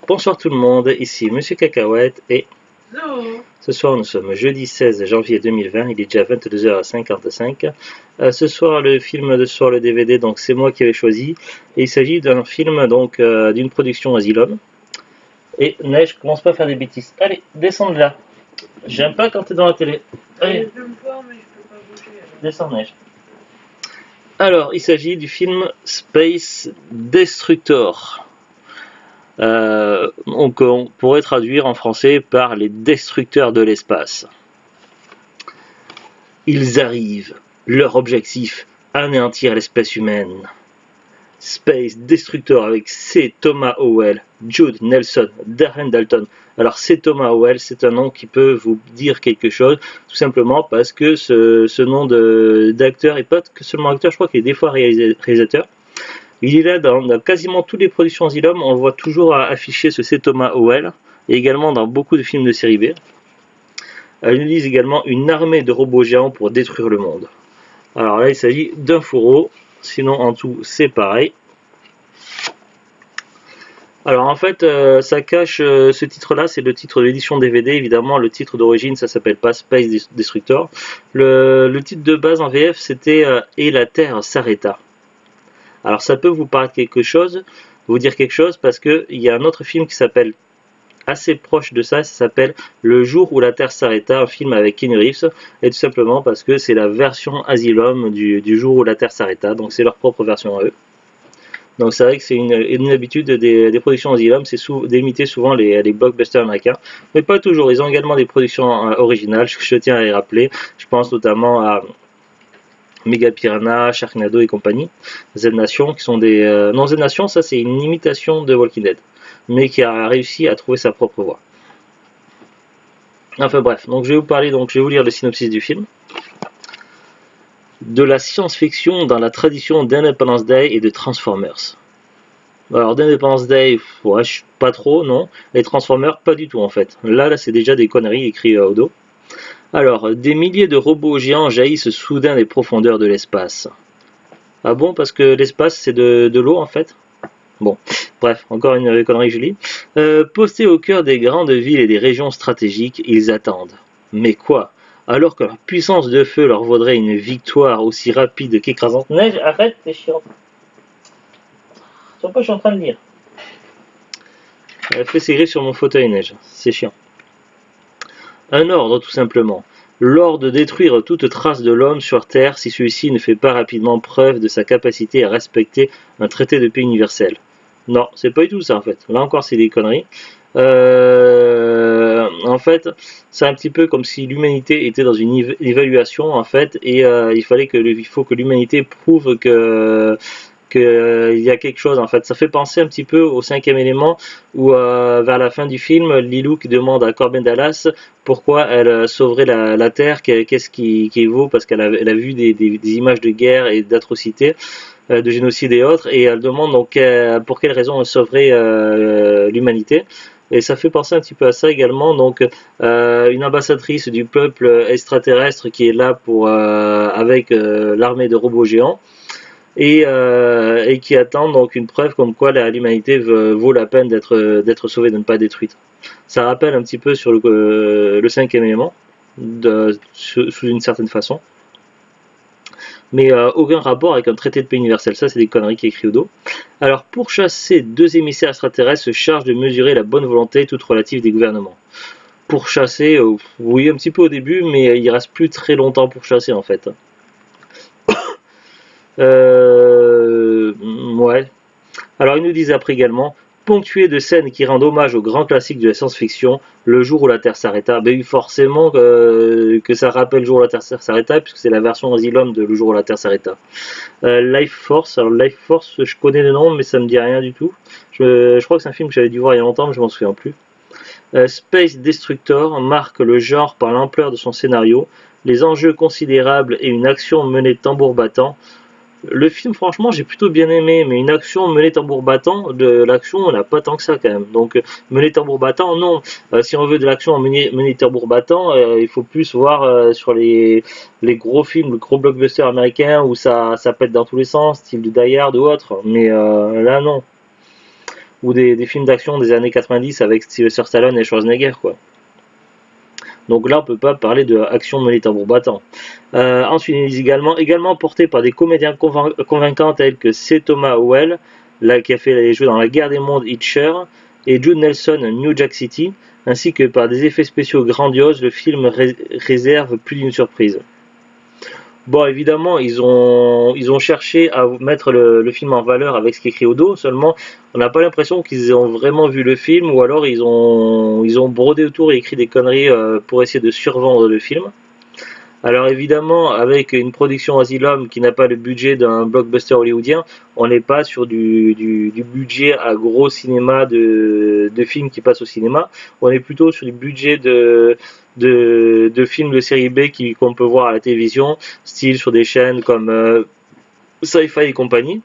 Bonsoir tout le monde, ici Monsieur Cacahuète et Zo. ce soir nous sommes jeudi 16 janvier 2020, il est déjà 22h55. Ce soir le film de ce soir, le DVD, donc c'est moi qui avais choisi et il s'agit d'un film donc d'une production Asylum. Et Neige, commence pas à faire des bêtises. Allez, descends de là. J'aime pas quand t'es dans la télé. Allez, Je peux me voir, mais je peux pas bouger. descends Neige. Alors, il s'agit du film Space Destructor. On pourrait traduire en français par les destructeurs de l'espace. Ils arrivent, leur objectif, anéantir l'espèce humaine. Space Destructor avec C. Thomas Howell, Jude Nelson, Darren Dalton. Alors C. Thomas Howell, c'est un nom qui peut vous dire quelque chose, tout simplement parce que ce nom d'acteur, et pas que seulement acteur, je crois qu'il est des fois réalisateur. Il est là dans quasiment toutes les productions Asylum, on voit toujours afficher ce C. Thomas Howell, et également dans beaucoup de films de série B. Ils nous disent également une armée de robots géants pour détruire le monde. Alors là, il s'agit d'un fourreau, sinon en tout, c'est pareil. Alors en fait, ça cache ce titre-là, c'est le titre de l'édition DVD. Évidemment, le titre d'origine, ça s'appelle pas Space Destructor. Le titre de base en VF, c'était Et la Terre s'arrêta. Alors ça peut vous paraître quelque chose, vous dire quelque chose, parce qu'il y a un autre film qui s'appelle assez proche de ça, ça s'appelle Le jour où la Terre s'arrêta, un film avec Keanu Reeves, et tout simplement parce que c'est la version Asylum du jour où la Terre s'arrêta, donc c'est leur propre version à eux. Donc c'est vrai que c'est une habitude des productions Asylum, c'est d'imiter souvent les blockbusters américains, mais pas toujours, ils ont également des productions originales, je tiens à les rappeler, je pense notamment à Mega Piranha, Sharknado et compagnie, Z-Nation, qui sont des... non, Z-Nation, ça c'est une imitation de Walking Dead, mais qui a réussi à trouver sa propre voie. Enfin bref, donc je vais vous lire le synopsis du film. De la science-fiction dans la tradition d'Independence Day et de Transformers. Alors d'Independence Day, ouais, pas trop, non. Les Transformers, pas du tout en fait. Là c'est déjà des conneries écrites au dos. Alors, des milliers de robots géants jaillissent soudain des profondeurs de l'espace. Ah bon, parce que l'espace c'est de l'eau en fait. Bon, bref, encore une connerie que je lis. Postés au cœur des grandes villes et des régions stratégiques, ils attendent. Mais quoi? Alors que leur puissance de feu leur vaudrait une victoire aussi rapide qu'écrasante. Neige, arrête, c'est chiant. Sur quoi je suis en train de lire? Elle fait ses griffes sur mon fauteuil, Neige. C'est chiant. Un ordre, tout simplement. L'ordre de détruire toute trace de l'homme sur Terre si celui-ci ne fait pas rapidement preuve de sa capacité à respecter un traité de paix universel. Non, c'est pas du tout ça en fait. Là encore, c'est des conneries. En fait, c'est un petit peu comme si l'humanité était dans une évaluation en fait, et il faut que l'humanité prouve qu'il y a quelque chose en fait. Ça fait penser un petit peu au cinquième élément où vers la fin du film, Lilou qui demande à Corbin Dallas pourquoi elle sauverait la Terre, qu'est-ce qui vaut, parce qu'elle a vu des images de guerre et d'atrocités, de génocide et autres, et elle demande donc pour quelle raison elle sauverait l'humanité. Et ça fait penser un petit peu à ça également, donc une ambassadrice du peuple extraterrestre qui est là pour avec l'armée de robots géants, et qui attend donc une preuve comme quoi l'humanité vaut la peine d'être sauvée, de ne pas détruite. Ça rappelle un petit peu sur le cinquième élément, sous une certaine façon. Mais aucun rapport avec un traité de paix universel, ça c'est des conneries qui est écrit au dos. Alors pour chasser, deux émissaires extraterrestres se chargent de mesurer la bonne volonté toute relative des gouvernements. Pour chasser, oui un petit peu au début, mais il reste plus très longtemps pour chasser en fait. Ouais. Alors ils nous disent après également, ponctué de scènes qui rendent hommage au grand classique de la science-fiction, Le jour où la Terre s'arrêta. Ben oui, forcément que ça rappelle Le jour où la Terre s'arrêta, puisque c'est la version Asylum de Le jour où la Terre s'arrêta. Life Force, alors Life Force, je connais le nom, mais ça me dit rien du tout. Je crois que c'est un film que j'avais dû voir il y a longtemps, mais je m'en souviens plus. Space Destructor marque le genre par l'ampleur de son scénario, les enjeux considérables et une action menée tambour battant. Le film, franchement, j'ai plutôt bien aimé, mais une action menée tambour battant, de l'action, on n'a pas tant que ça quand même. Donc, menée tambour battant, non. Si on veut de l'action menée tambour battant, il faut plus voir sur les gros films, les gros blockbusters américains où ça pète dans tous les sens, style du Die Hard ou autre. Mais là, non. ou des films d'action des années 90 avec Sylvester Stallone et Schwarzenegger, quoi. Donc là, on peut pas parler de action menée tambour battant. Ensuite, il est également porté par des comédiens convaincants tels que C. Thomas Howell, là, qui a fait les jeux dans La Guerre des Mondes, Hitcher, et Jude Nelson, New Jack City, ainsi que par des effets spéciaux grandioses. Le film réserve plus d'une surprise. Bon, évidemment, ils ont cherché à mettre le film en valeur avec ce qui est écrit au dos, seulement on n'a pas l'impression qu'ils ont vraiment vu le film, ou alors ils ont brodé autour et écrit des conneries pour essayer de survendre le film. Alors évidemment, avec une production Asylum qui n'a pas le budget d'un blockbuster hollywoodien, on n'est pas sur du budget à gros cinéma de films qui passent au cinéma, on est plutôt sur du budget de films de série B qu'on peut voir à la télévision, style sur des chaînes comme Sci-Fi et compagnie.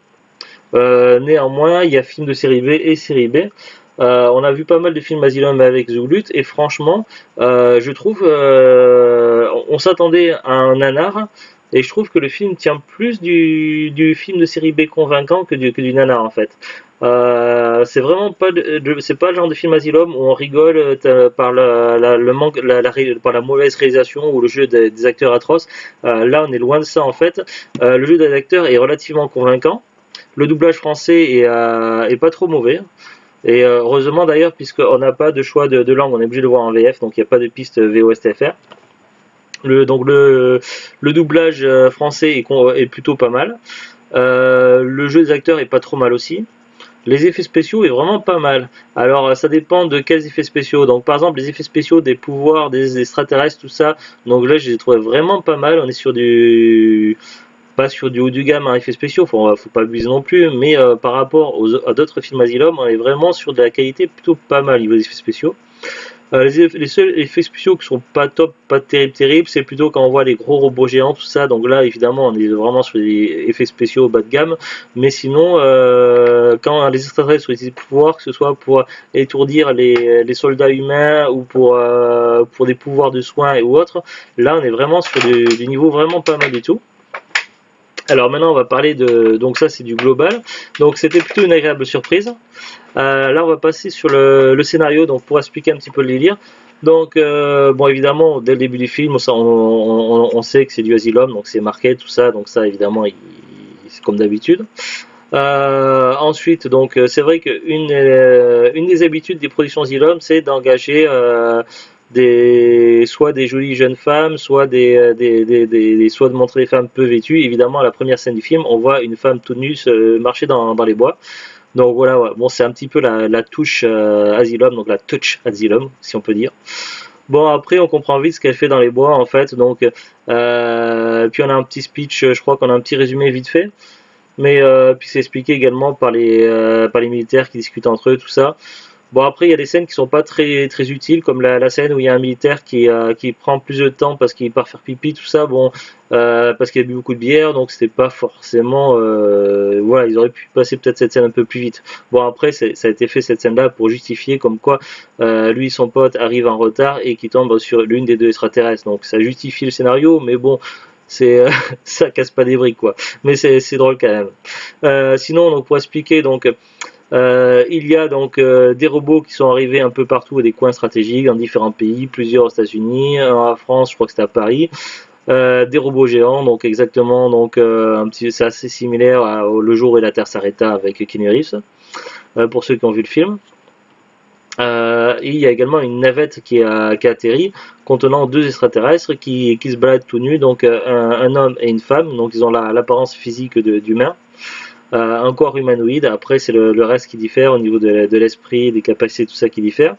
Néanmoins, il y a films de série B et série B. On a vu pas mal de films Asylum avec Zulut et franchement, je trouve, on s'attendait à un nanar et je trouve que le film tient plus du film de série B convaincant que du nanar en fait. C'est vraiment pas c'est pas le genre de film Asylum où on rigole par le manque, par la mauvaise réalisation ou le jeu des acteurs atroces. Là, on est loin de ça en fait. Le jeu des acteurs est relativement convaincant. Le doublage français est pas trop mauvais. Et heureusement d'ailleurs, puisqu'on n'a pas de choix de langue, on est obligé de le voir en VF, donc il n'y a pas de piste VOSTFR. Donc le doublage français est plutôt pas mal. Le jeu des acteurs est pas trop mal aussi. Les effets spéciaux est vraiment pas mal. Alors ça dépend de quels effets spéciaux. Donc par exemple les effets spéciaux des pouvoirs des extraterrestres, tout ça. Donc là je les ai trouvés vraiment pas mal. On est sur pas sur du haut du gamme en effets spéciaux, faut pas abuser non plus, mais par rapport à d'autres films Asylum, on est vraiment sur de la qualité plutôt pas mal au niveau des effets spéciaux. Les seuls effets spéciaux qui sont pas top, pas terribles, c'est plutôt quand on voit les gros robots géants, tout ça. Donc là, évidemment, on est vraiment sur des effets spéciaux bas de gamme. Mais sinon, quand les extraterrestres utilisent des pouvoirs, que ce soit pour étourdir les soldats humains ou pour des pouvoirs de soins ou autres, là, on est vraiment sur du niveau vraiment pas mal du tout. Alors maintenant on va parler donc ça c'est du global, donc c'était plutôt une agréable surprise. Là on va passer sur le scénario, donc pour expliquer un petit peu le délire. Donc bon évidemment dès le début du film on sait que c'est du Asylum, donc c'est marqué tout ça, donc ça évidemment c'est comme d'habitude. Ensuite donc c'est vrai qu'une une des habitudes des productions Asylum c'est d'engager soit des jolies jeunes femmes, soit soit de montrer des femmes peu vêtues. Évidemment, à la première scène du film, on voit une femme toute nue marcher dans les bois. Donc voilà, ouais. Bon, c'est un petit peu la touche Asylum, donc la touch Asylum, si on peut dire. Bon, après, on comprend vite ce qu'elle fait dans les bois, en fait. Donc, puis on a un petit speech, je crois qu'on a un petit résumé vite fait. Mais puis c'est expliqué également par les militaires qui discutent entre eux, tout ça. Bon après il y a des scènes qui sont pas très utiles comme la scène où il y a un militaire qui prend plus de temps parce qu'il part faire pipi tout ça bon parce qu'il a bu beaucoup de bière donc c'était pas forcément voilà ils auraient pu passer peut-être cette scène un peu plus vite. Bon après ça a été fait cette scène là pour justifier comme quoi lui et son pote arrivent en retard et qui tombe sur l'une des deux extraterrestres donc ça justifie le scénario mais bon c'est ça casse pas des briques quoi mais c'est drôle quand même. Sinon donc pour expliquer donc il y a donc des robots qui sont arrivés un peu partout à des coins stratégiques dans différents pays, plusieurs aux États-Unis, en France, je crois que c'était à Paris. Des robots géants, donc exactement, donc c'est assez similaire à Le jour où la Terre s'arrêta avec Keanu Reeves, pour ceux qui ont vu le film. Et il y a également une navette qui a atterri contenant deux extraterrestres qui se baladent tout nus, donc un homme et une femme, donc ils ont l'apparence physique d'humains. Un corps humanoïde, après c'est le reste qui diffère au niveau de l'esprit, des capacités, tout ça qui diffère.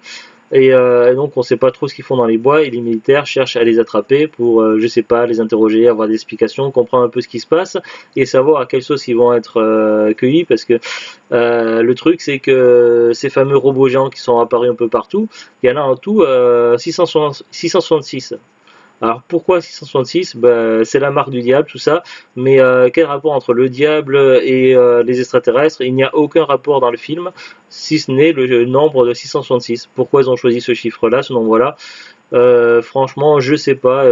Et donc on ne sait pas trop ce qu'ils font dans les bois et les militaires cherchent à les attraper pour, je sais pas, les interroger, avoir des explications, comprendre un peu ce qui se passe et savoir à quelle sauce ils vont être cueillis parce que le truc c'est que ces fameux robots géants qui sont apparus un peu partout, il y en a en tout 666. Alors pourquoi 666 c'est la marque du diable, tout ça, mais quel rapport entre le diable et les extraterrestres? Il n'y a aucun rapport dans le film, si ce n'est le nombre de 666. Pourquoi ils ont choisi ce chiffre-là, ce nombre-là? Franchement, je sais pas,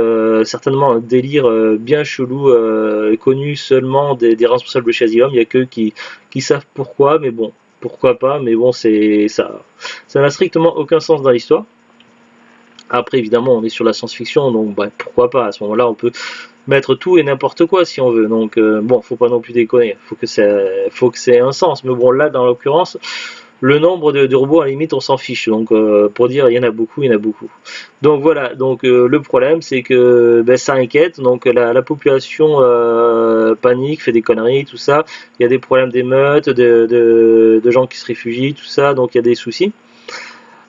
certainement un délire bien chelou, connu seulement des responsables de chez Asylum, il n'y a qu'eux qui savent pourquoi, mais bon. pourquoi pas, mais bon, ça n'a strictement aucun sens dans l'histoire. Après, évidemment, on est sur la science-fiction, donc bah, pourquoi pas, à ce moment-là, on peut mettre tout et n'importe quoi si on veut. Donc, bon, faut pas non plus déconner, faut que ça ait un sens. Mais bon, là, dans l'occurrence, le nombre de robots, à la limite, on s'en fiche. Donc, pour dire, il y en a beaucoup, il y en a beaucoup. Donc, voilà. Donc, le problème, c'est que ben, ça inquiète. Donc, la population panique, fait des conneries, tout ça. Il y a des problèmes d'émeutes, de gens qui se réfugient, tout ça. Donc, il y a des soucis.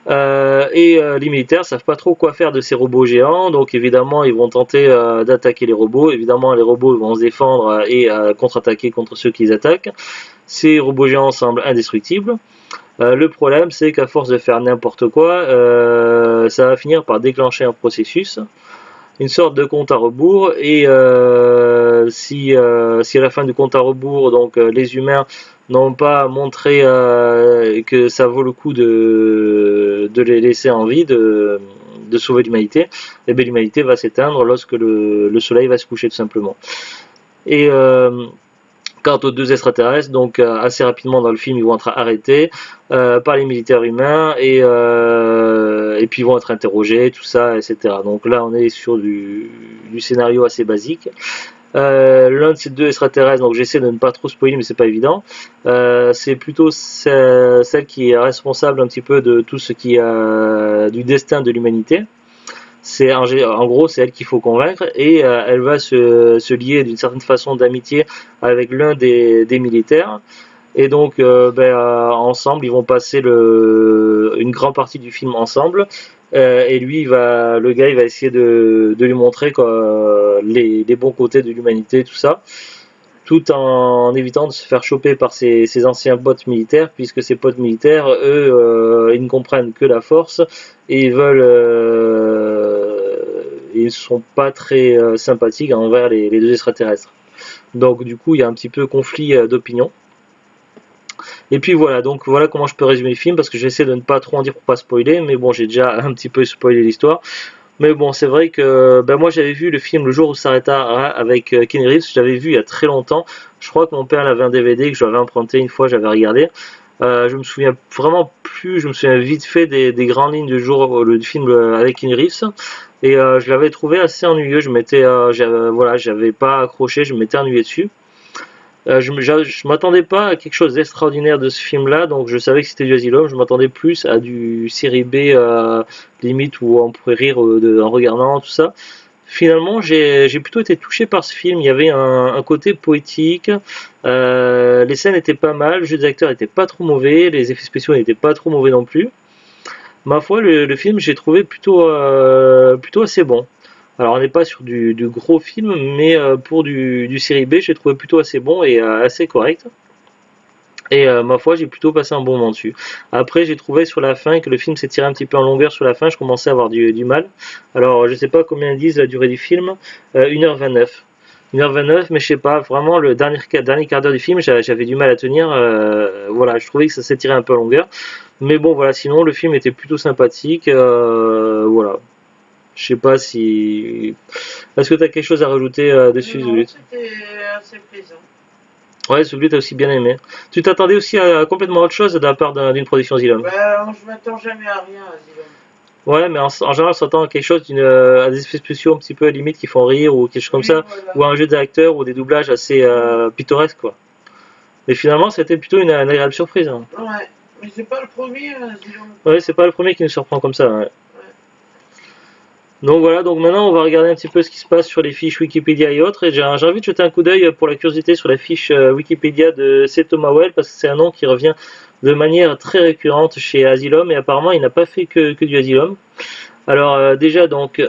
Les militaires savent pas trop quoi faire de ces robots géants, donc évidemment ils vont tenter d'attaquer les robots. Évidemment les robots vont se défendre et contre-attaquer contre ceux qui les attaquent. Ces robots géants semblent indestructibles. Le problème c'est qu'à force de faire n'importe quoi, ça va finir par déclencher un processus, une sorte de compte à rebours, et si à la fin du compte à rebours, donc les humains n'ont pas montré que ça vaut le coup de les laisser en vie, de sauver l'humanité, et bien l'humanité va s'éteindre lorsque le soleil va se coucher tout simplement. Et quant aux deux extraterrestres, donc assez rapidement dans le film, ils vont être arrêtés par les militaires humains et puis ils vont être interrogés, tout ça, etc. Donc là, on est sur du scénario assez basique. L'un de ces deux extraterrestres, donc j'essaie de ne pas trop spoiler, mais c'est pas évident. C'est plutôt celle qui est responsable un petit peu de tout ce qui a du destin de l'humanité. C'est en gros c'est elle qu'il faut convaincre et elle va se lier d'une certaine façon d'amitié avec l'un des militaires. Et donc, ensemble, ils vont passer une grande partie du film ensemble. Et lui, le gars, il va essayer de lui montrer quoi, les bons côtés de l'humanité, tout ça, tout en évitant de se faire choper par ses anciens potes militaires, puisque ces potes militaires, eux, ils ne comprennent que la force et ils sont pas très sympathiques envers les deux extraterrestres. Donc, du coup, il y a un petit peu conflit d'opinion. Et puis voilà, donc voilà comment je peux résumer le film, parce que j'essaie de ne pas trop en dire pour pas spoiler, mais bon, j'ai déjà un petit peu spoilé l'histoire. Mais bon, c'est vrai que moi j'avais vu le film Le jour où s'arrêta avec Keanu Reeves, je l'avais vu il y a très longtemps. Je crois que mon père avait un DVD que je lui avais emprunté une fois, j'avais regardé. Je me souviens vraiment plus, je me souviens vite fait des grandes lignes du film avec Keanu Reeves. Et je l'avais trouvé assez ennuyeux, j'avais pas accroché, je m'étais ennuyé dessus. Je m'attendais pas à quelque chose d'extraordinaire de ce film-là, donc je savais que c'était du Asylum, je m'attendais plus à du série B, limite où on pourrait rire en regardant tout ça. Finalement, j'ai plutôt été touché par ce film. Il y avait un côté poétique, les scènes étaient pas mal, le jeu des acteurs était pas trop mauvais, les effets spéciaux n'étaient pas trop mauvais non plus. Ma foi, le film, j'ai trouvé plutôt assez bon. Alors on n'est pas sur du gros film, mais pour du série B, j'ai trouvé plutôt assez bon et assez correct. Et ma foi, j'ai plutôt passé un bon moment dessus. Après, j'ai trouvé sur la fin que le film s'est tiré un petit peu en longueur sur la fin, je commençais à avoir du mal. Alors je sais pas combien disent la durée du film, 1h29. 1h29, mais je sais pas, vraiment le dernier quart d'heure du film, j'avais du mal à tenir. Voilà, je trouvais que ça s'est tiré un peu en longueur. Mais bon, voilà, sinon le film était plutôt sympathique. Voilà. Je sais pas si. Est-ce que tu as quelque chose à rajouter dessus, Non, Zulut? c'était assez plaisant. Ouais, Zulut a aussi bien aimé. Tu t'attendais aussi à complètement autre chose de la part d'une production Zilum? Je m'attends jamais à rien, Asylum. Ouais, mais en général, on s'attend à quelque chose à des effets spéciaux un petit peu limite qui font rire ou quelque chose comme Oui, ça, voilà. ou un jeu d'acteurs ou des doublages assez pittoresques, quoi. Et finalement, c'était plutôt une agréable surprise, hein. Ouais, mais c'est pas le premier, Asylum. Ouais, c'est pas le premier qui nous surprend comme ça, ouais. Ouais. Donc voilà, donc maintenant on va regarder un petit peu ce qui se passe sur les fiches Wikipédia et autres. Et j'ai envie de jeter un coup d'œil pour la curiosité sur la fiche Wikipédia de C. Thomas Well, parce que c'est un nom qui revient de manière très récurrente chez Asylum, et apparemment il n'a pas fait que du Asylum. Alors déjà donc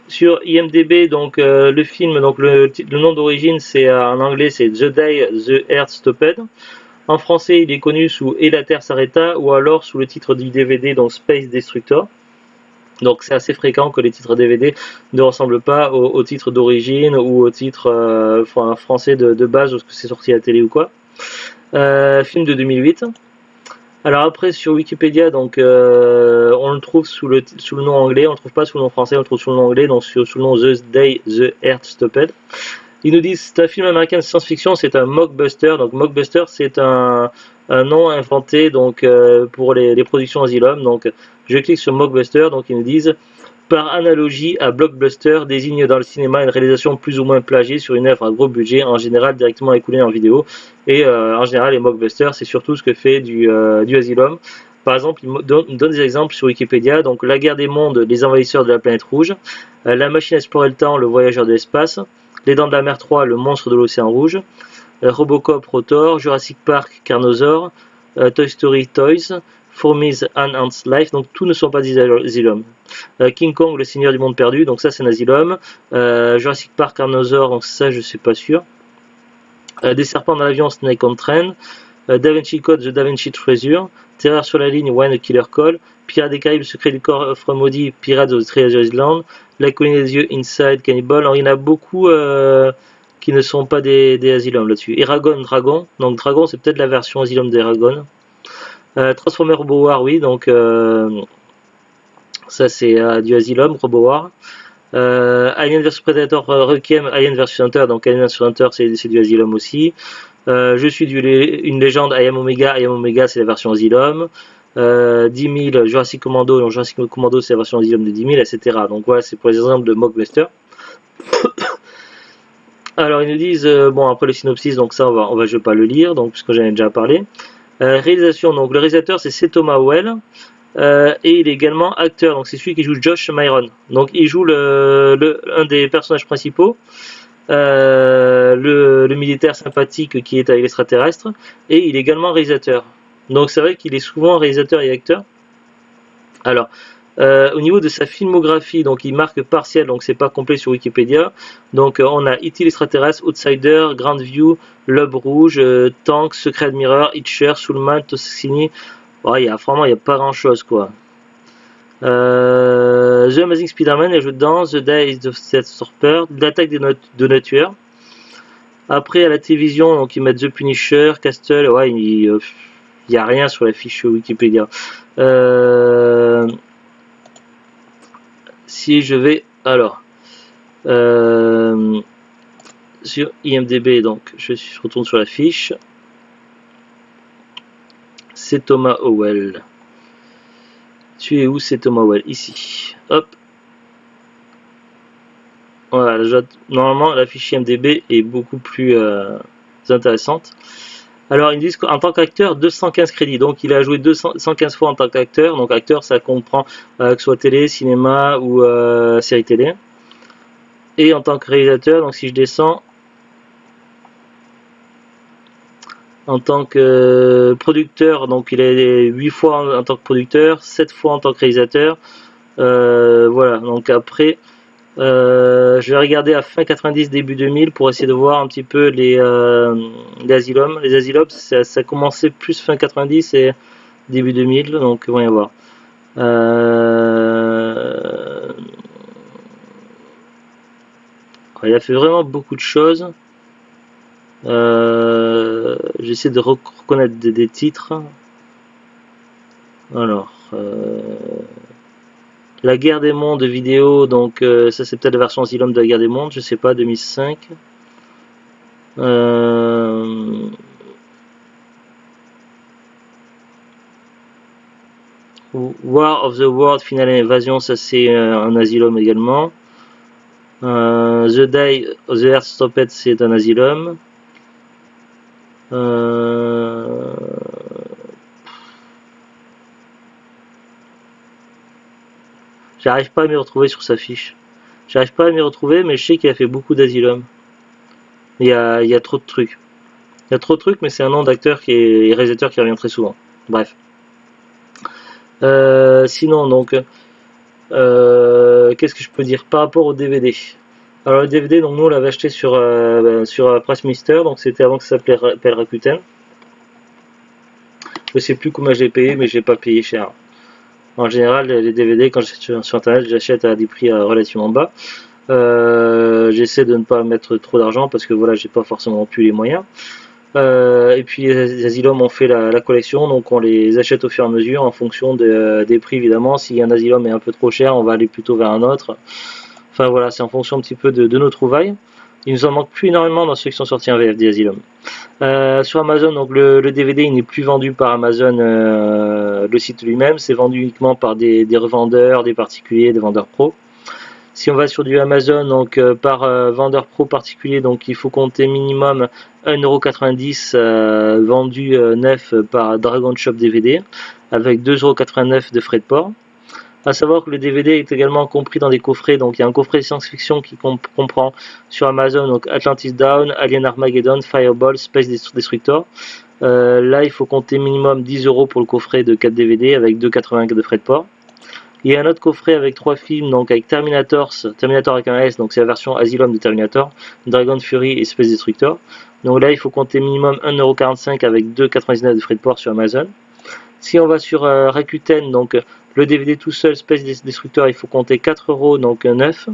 sur IMDB, donc le film, donc le nom d'origine c'est en anglais c'est The Day the Earth Stopped. En français il est connu sous Et la Terre s'arrêta, ou alors sous le titre du DVD donc Space Destructor. Donc c'est assez fréquent que les titres DVD ne ressemblent pas au titre d'origine ou au titre français de base, parce que c'est sorti à la télé ou quoi. Film de 2008. Alors après sur Wikipédia, donc on le trouve sous le nom anglais, on ne le trouve pas sous le nom français, on le trouve sous le nom anglais, donc sous le nom The Day the Earth Stopped. Ils nous disent c'est un film américain de science-fiction, c'est un mockbuster. Donc mockbuster c'est un nom inventé donc pour les productions Asylum. Donc je clique sur mockbuster, donc ils nous disent par analogie à blockbuster désigne dans le cinéma une réalisation plus ou moins plagiée sur une œuvre à gros budget, en général directement écoulée en vidéo. Et en général les mockbusters c'est surtout ce que fait du Asylum. Par exemple, il donne des exemples sur Wikipédia. Donc, La guerre des mondes, les envahisseurs de la planète rouge. La machine à explorer le temps, le voyageur de l'espace. Les dents de la mer 3, le monstre de l'océan rouge. Robocop, Rotor. Jurassic Park, Carnosaur. Toy Story, Toys. Fourmis, An Ant's Life. Donc, tous ne sont pas des Asylum. King Kong, le seigneur du monde perdu. Donc, ça, c'est un Asylum. Jurassic Park, Carnosaur. Donc, ça, je suis pas sûr. Des serpents dans l'avion, Snake on Train. Da Vinci Code, The Da Vinci Treasure, Terreur sur la ligne, When the Killer Call, Pirates des Caraïbes, Secret du coffre maudit, Pirates of the Treasure Island, La colonie des yeux, Inside, Cannibal. Alors il y en a beaucoup qui ne sont pas des Asylum là-dessus. Eragon, Dragon, donc Dragon c'est peut-être la version Asylum d'Eragon. Transformer Robo War, oui, donc ça c'est du Asylum, Robo War. Alien vs Predator Requiem, Alien vs Hunter, donc Alien vs Hunter c'est du Asylum aussi. Je suis une légende, I Am Omega c'est la version Asylum. 10 000 Jurassic Commando, donc Jurassic Commando c'est la version Asylum de 10 000, etc. Donc voilà, c'est pour les exemples de mockbuster. Alors ils nous disent, bon après le synopsis, donc ça je vais pas le lire, donc puisque j'en ai déjà parlé. Réalisation, donc le réalisateur c'est C. Thomas Howell. Et il est également acteur, donc c'est celui qui joue Josh Myron. Donc il joue un des personnages principaux. Le militaire sympathique qui est avec l'extraterrestre, et il est également réalisateur. Donc c'est vrai qu'il est souvent réalisateur et acteur. Alors, au niveau de sa filmographie, donc il marque partiel, donc c'est pas complet sur Wikipédia. Donc on a E.T. l'extraterrestre, Outsider, Grand View, L'Aube Rouge, Tank, Secret Admirer, Hitcher, Soulman, Toscini. Ouais, il y a pas grand chose quoi. The Amazing Spider-Man, elle joue dedans, The Days of the Storper, l'attaque de nos tueurs. Après à la télévision, donc ils mettent The Punisher, Castle, ouais, il y a rien sur la fiche Wikipédia. Si je vais, alors, sur IMDB, donc je retourne sur la fiche. C'est Thomas Howell. Tu es où, c'est Thomas Howell? Ici. Hop. Voilà, normalement la fiche IMDB est beaucoup plus intéressante. Alors ils disent qu'en tant qu'acteur 215 crédits, donc il a joué 115 fois en tant qu'acteur. Donc acteur ça comprend que ce soit télé, cinéma ou série télé. Et en tant que réalisateur, donc si je descends, en tant que producteur, donc il est 8 fois en tant que producteur, 7 fois en tant que réalisateur. Voilà, donc après je vais regarder à fin 90 début 2000 pour essayer de voir un petit peu les Asylum. Les Asylum ça commençait plus fin 90 et début 2000, donc on va y voir. Il a fait vraiment beaucoup de choses. J'essaie de reconnaître des titres. Alors La guerre des mondes vidéo, donc ça c'est peut-être la version Asylum de la guerre des mondes, je sais pas, 2005. War of the World, Finale et Invasion, ça c'est un Asylum également. The Day of the Earth Stopped, c'est un Asylum. J'arrive pas à m'y retrouver sur sa fiche. J'arrive pas à m'y retrouver, mais je sais qu'il a fait beaucoup d'Asylum. Il y a trop de trucs. Il y a trop de trucs, mais c'est un nom d'acteur et réalisateur qui revient très souvent. Bref. Sinon, donc, qu'est-ce que je peux dire par rapport au DVD? Alors, le DVD, donc, nous, on l'avait acheté sur Pressmister, donc c'était avant que ça s'appelle Rakuten. Je sais plus combien j'ai payé, mais j'ai pas payé cher. En général, les DVD, quand j'achète sur internet, j'achète à des prix relativement bas. J'essaie de ne pas mettre trop d'argent parce que voilà, j'ai pas forcément plus les moyens. Et puis les Asylum ont fait la collection, donc on les achète au fur et à mesure en fonction des prix évidemment. Si un Asylum est un peu trop cher, on va aller plutôt vers un autre. Enfin voilà, c'est en fonction un petit peu de nos trouvailles. Il nous en manque plus énormément dans ceux qui sont sortis en VFD Asylum. Sur Amazon, donc le DVD il n'est plus vendu par Amazon, le site lui-même, c'est vendu uniquement par des revendeurs, des particuliers, des vendeurs pro. Si on va sur du Amazon, donc par vendeur pro particulier, donc il faut compter minimum 1,90 € vendu neuf par Dragon Shop DVD, avec 2,89 € de frais de port. A savoir que le DVD est également compris dans des coffrets, donc il y a un coffret science-fiction qui comprend sur Amazon donc Atlantis Down, Alien Armageddon, Fireball, Space Destructor. Là il faut compter minimum 10 € pour le coffret de 4 DVD avec 2,80 € de frais de port. Il y a un autre coffret avec 3 films, donc avec Terminator avec un S, donc c'est la version Asylum de Terminator, Dragon Fury et Space Destructor. Donc là il faut compter minimum 1,45 € avec 2,99 € de frais de port sur Amazon. Si on va sur Rakuten, donc le DVD tout seul, Space Destructor, il faut compter 4 €, donc 9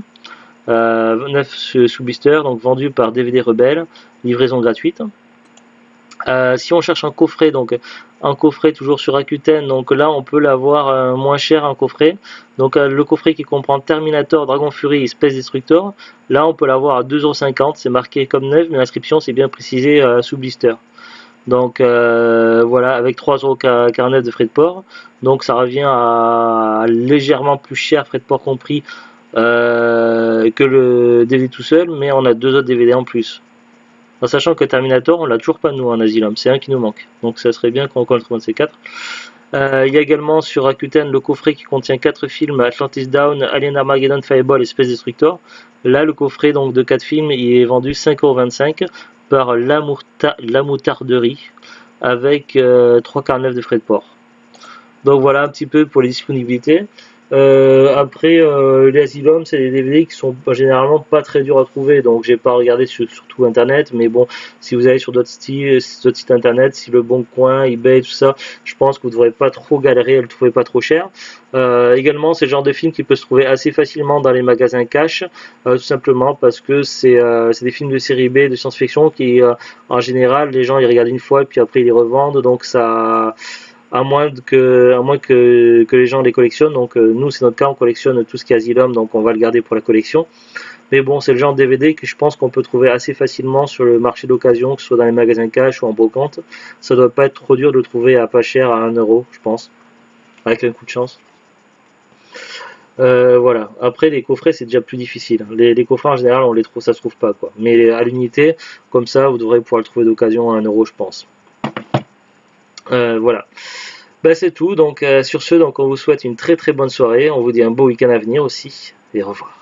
sous blister, donc vendu par DVD Rebelle, livraison gratuite. Si on cherche un coffret, donc un coffret toujours sur Rakuten, donc là on peut l'avoir moins cher un coffret. Donc le coffret qui comprend Terminator, Dragon Fury et Space Destructor, là on peut l'avoir à 2,50 €, c'est marqué comme neuf, mais l'inscription c'est bien précisé sous blister. Donc voilà, avec 3,49 € de frais de port, donc ça revient à légèrement plus cher, frais de port compris, que le DVD tout seul, mais on a 2 autres DVD en plus. En sachant que Terminator, on l'a toujours pas nous en Asylum, c'est un qui nous manque. Donc ça serait bien qu'on le trouve de ces 4. Il y a également sur Rakuten le coffret qui contient 4 films, Atlantis Down, Alien Armageddon, Fireball et Space Destructor. Là le coffret donc de 4 films il est vendu 5,25 € par La Moutarderie avec 3,49 € de frais de port. Donc voilà un petit peu pour les disponibilités. Après les Asylum c'est des DVD qui sont généralement pas très durs à trouver, donc j'ai pas regardé sur tout internet, mais bon si vous allez sur d'autres sites internet, si le Bon Coin, eBay, tout ça, je pense que vous ne devrez pas trop galérer à le trouver pas trop cher. Également c'est le genre de film qui peut se trouver assez facilement dans les magasins cash, tout simplement parce que c'est des films de série B de science-fiction qui en général les gens ils regardent une fois et puis après ils les revendent, donc ça à moins que les gens les collectionnent. Donc nous c'est notre cas, on collectionne tout ce qui est Asylum, donc on va le garder pour la collection. Mais bon, c'est le genre de DVD que je pense qu'on peut trouver assez facilement sur le marché d'occasion, que ce soit dans les magasins cash ou en brocante. Ça doit pas être trop dur de le trouver à pas cher, à 1 €, je pense, avec un coup de chance. Voilà. Après les coffrets c'est déjà plus difficile. Les coffrets en général on les trouve, ça se trouve pas quoi. Mais à l'unité, comme ça vous devrez pouvoir le trouver d'occasion à 1 € je pense. Voilà. Bah, c'est tout, donc sur ce, donc on vous souhaite une très très bonne soirée, on vous dit un beau week-end à venir aussi, et au revoir.